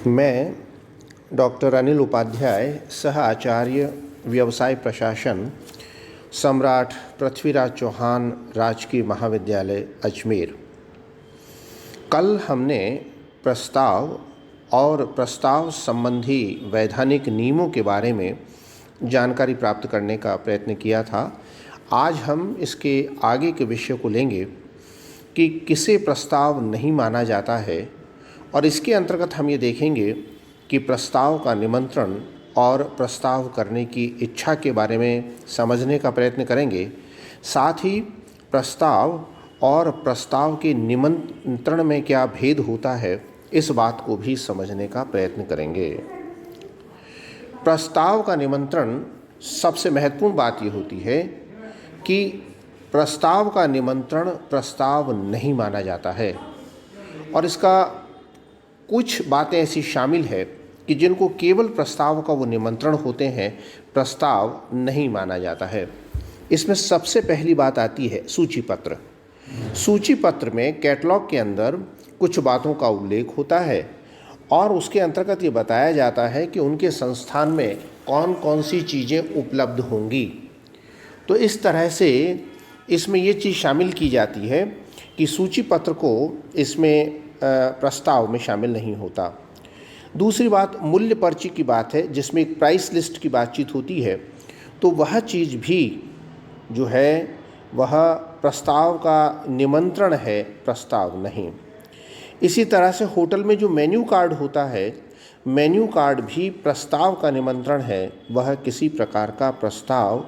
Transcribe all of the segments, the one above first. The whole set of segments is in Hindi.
मैं डॉक्टर अनिल उपाध्याय, सह आचार्य व्यवसाय प्रशासन, सम्राट पृथ्वीराज चौहान राजकीय महाविद्यालय अजमेर। कल हमने प्रस्ताव और प्रस्ताव संबंधी वैधानिक नियमों के बारे में जानकारी प्राप्त करने का प्रयत्न किया था। आज हम इसके आगे के विषय को लेंगे कि किसे प्रस्ताव नहीं माना जाता है, और इसके अंतर्गत हम ये देखेंगे कि प्रस्ताव का निमंत्रण और प्रस्ताव करने की इच्छा के बारे में समझने का प्रयत्न करेंगे। साथ ही प्रस्ताव और प्रस्ताव के निमंत्रण में क्या भेद होता है, इस बात को भी समझने का प्रयत्न करेंगे। प्रस्ताव का निमंत्रण, सबसे महत्वपूर्ण बात ये होती है कि प्रस्ताव का निमंत्रण प्रस्ताव नहीं माना जाता है, और इसका कुछ बातें ऐसी शामिल है कि जिनको केवल प्रस्ताव का वो निमंत्रण होते हैं, प्रस्ताव नहीं माना जाता है। इसमें सबसे पहली बात आती है सूची पत्र। सूची पत्र में कैटलॉग के अंदर कुछ बातों का उल्लेख होता है और उसके अंतर्गत ये बताया जाता है कि उनके संस्थान में कौन कौन सी चीज़ें उपलब्ध होंगी। तो इस तरह से इसमें ये चीज़ शामिल की जाती है कि सूची पत्र को इसमें प्रस्ताव में शामिल नहीं होता। दूसरी बात मूल्य पर्ची की बात है, जिसमें एक प्राइस लिस्ट की बातचीत होती है, तो वह चीज़ भी जो है वह प्रस्ताव का निमंत्रण है, प्रस्ताव नहीं। इसी तरह से होटल में जो मेन्यू कार्ड होता है, मेन्यू कार्ड भी प्रस्ताव का निमंत्रण है, वह किसी प्रकार का प्रस्ताव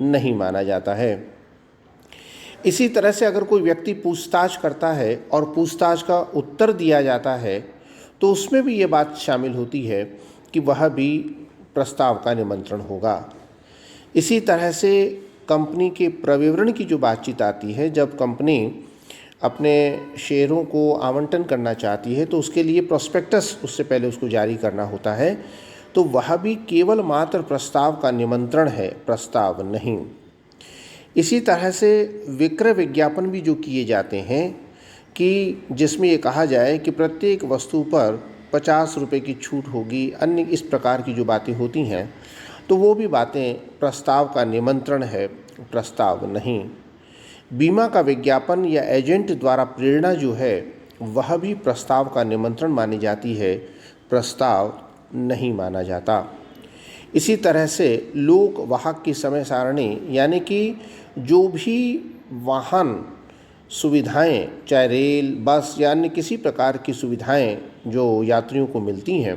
नहीं माना जाता है। इसी तरह से अगर कोई व्यक्ति पूछताछ करता है और पूछताछ का उत्तर दिया जाता है, तो उसमें भी ये बात शामिल होती है कि वह भी प्रस्ताव का निमंत्रण होगा। इसी तरह से कंपनी के प्रविवरण की जो बातचीत आती है, जब कंपनी अपने शेयरों को आवंटन करना चाहती है तो उसके लिए प्रोस्पेक्टस उससे पहले उसको जारी करना होता है, तो वह भी केवल मात्र प्रस्ताव का निमंत्रण है, प्रस्ताव नहीं। इसी तरह से विक्रय विज्ञापन भी जो किए जाते हैं कि जिसमें ये कहा जाए कि प्रत्येक वस्तु पर 50 रुपये की छूट होगी, अन्य इस प्रकार की जो बातें होती हैं, तो वो भी बातें प्रस्ताव का निमंत्रण है, प्रस्ताव नहीं। बीमा का विज्ञापन या एजेंट द्वारा प्रेरणा जो है, वह भी प्रस्ताव का निमंत्रण मानी जाती है, प्रस्ताव नहीं माना जाता। इसी तरह से लोक वाहक की समय सारणी, यानी कि जो भी वाहन सुविधाएं, चाहे रेल, बस या अन्य किसी प्रकार की सुविधाएं जो यात्रियों को मिलती हैं,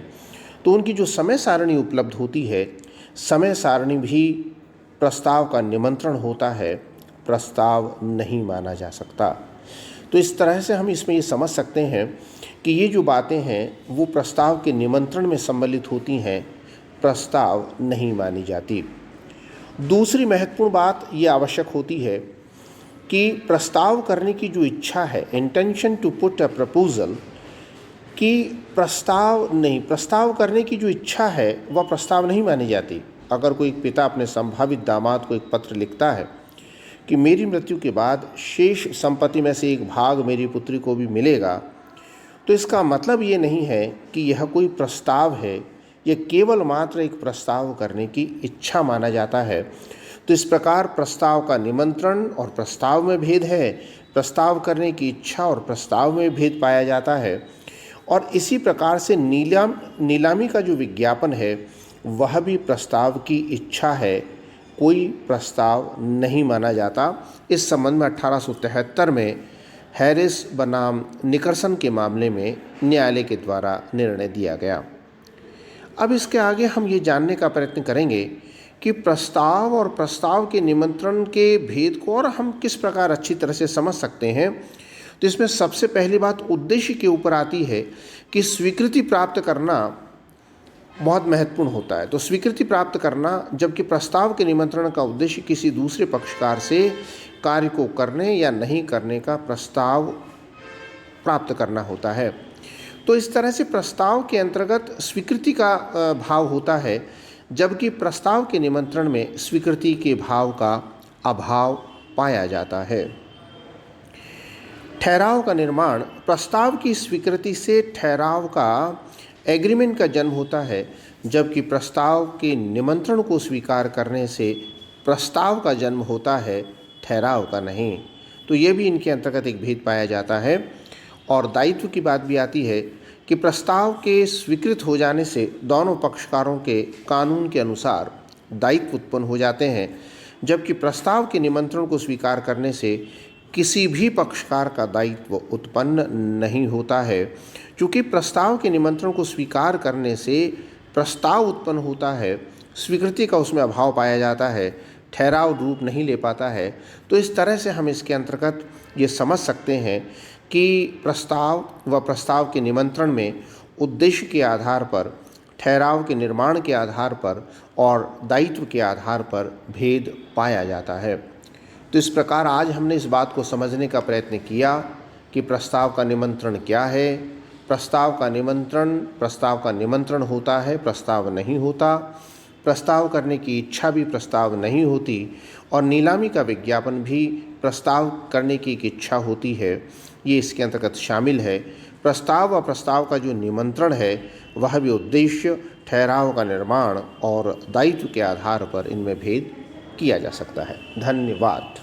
तो उनकी जो समय सारणी उपलब्ध होती है, समय सारणी भी प्रस्ताव का निमंत्रण होता है, प्रस्ताव नहीं माना जा सकता। तो इस तरह से हम इसमें ये समझ सकते हैं कि ये जो बातें हैं वो प्रस्ताव के निमंत्रण में सम्मिलित होती हैं, प्रस्ताव नहीं मानी जाती। दूसरी महत्वपूर्ण बात ये आवश्यक होती है कि प्रस्ताव करने की जो इच्छा है, intention to put a proposal, कि प्रस्ताव करने की जो इच्छा है वह प्रस्ताव नहीं मानी जाती। अगर कोई पिता अपने संभावित दामाद को एक पत्र लिखता है कि मेरी मृत्यु के बाद शेष संपत्ति में से एक भाग मेरी पुत्री को भी मिलेगा, तो इसका मतलब ये नहीं है कि यह कोई प्रस्ताव है, यह केवल मात्र एक प्रस्ताव करने की इच्छा माना जाता है। तो इस प्रकार प्रस्ताव का निमंत्रण और प्रस्ताव में भेद है, प्रस्ताव करने की इच्छा और प्रस्ताव में भेद पाया जाता है। और इसी प्रकार से नीलामी का जो विज्ञापन है, वह भी प्रस्ताव की इच्छा है, कोई प्रस्ताव नहीं माना जाता। इस संबंध में 1873 में हैरिस बनाम निकर्सन के मामले में न्यायालय के द्वारा निर्णय दिया गया। अब इसके आगे हम ये जानने का प्रयत्न करेंगे कि प्रस्ताव और प्रस्ताव के निमंत्रण के भेद को और हम किस प्रकार अच्छी तरह से समझ सकते हैं। तो इसमें सबसे पहली बात उद्देश्य के ऊपर आती है कि स्वीकृति प्राप्त करना बहुत महत्वपूर्ण होता है। तो स्वीकृति प्राप्त करना, जबकि प्रस्ताव के निमंत्रण का उद्देश्य किसी दूसरे पक्षकार से कार्य को करने या नहीं करने का प्रस्ताव प्राप्त करना होता है। तो इस तरह से प्रस्ताव के अंतर्गत स्वीकृति का भाव होता है, जबकि प्रस्ताव के निमंत्रण में स्वीकृति के भाव का अभाव पाया जाता है। ठहराव का निर्माण, प्रस्ताव की स्वीकृति से ठहराव का एग्रीमेंट का जन्म होता है, जबकि प्रस्ताव के निमंत्रण को स्वीकार करने से प्रस्ताव का जन्म होता है, ठहराव का नहीं। तो ये भी इनके अंतर्गत एक भेद पाया जाता है। और दायित्व की बात भी आती है कि प्रस्ताव के स्वीकृत हो जाने से दोनों पक्षकारों के कानून के अनुसार दायित्व उत्पन्न हो जाते हैं, जबकि प्रस्ताव के निमंत्रण को स्वीकार करने से किसी भी पक्षकार का दायित्व उत्पन्न नहीं होता है। चूँकि प्रस्ताव के निमंत्रण को स्वीकार करने से प्रस्ताव उत्पन्न होता है, स्वीकृति का उसमें अभाव पाया जाता है, ठहराव रूप नहीं ले पाता है। तो इस तरह से हम इसके अंतर्गत ये समझ सकते हैं कि प्रस्ताव व प्रस्ताव के निमंत्रण में उद्देश्य के आधार पर, ठहराव के निर्माण के आधार पर और दायित्व के आधार पर भेद पाया जाता है। तो इस प्रकार आज हमने इस बात को समझने का प्रयत्न किया कि प्रस्ताव का निमंत्रण क्या है। प्रस्ताव का निमंत्रण होता है, प्रस्ताव नहीं होता। प्रस्ताव करने की इच्छा भी प्रस्ताव नहीं होती और नीलामी का विज्ञापन भी प्रस्ताव करने की एक इच्छा होती है, ये इसके अंतर्गत शामिल है। प्रस्ताव व प्रस्ताव का जो निमंत्रण है वह भी उद्देश्य, ठहराव का निर्माण और दायित्व के आधार पर इनमें भेद किया जा सकता है। धन्यवाद।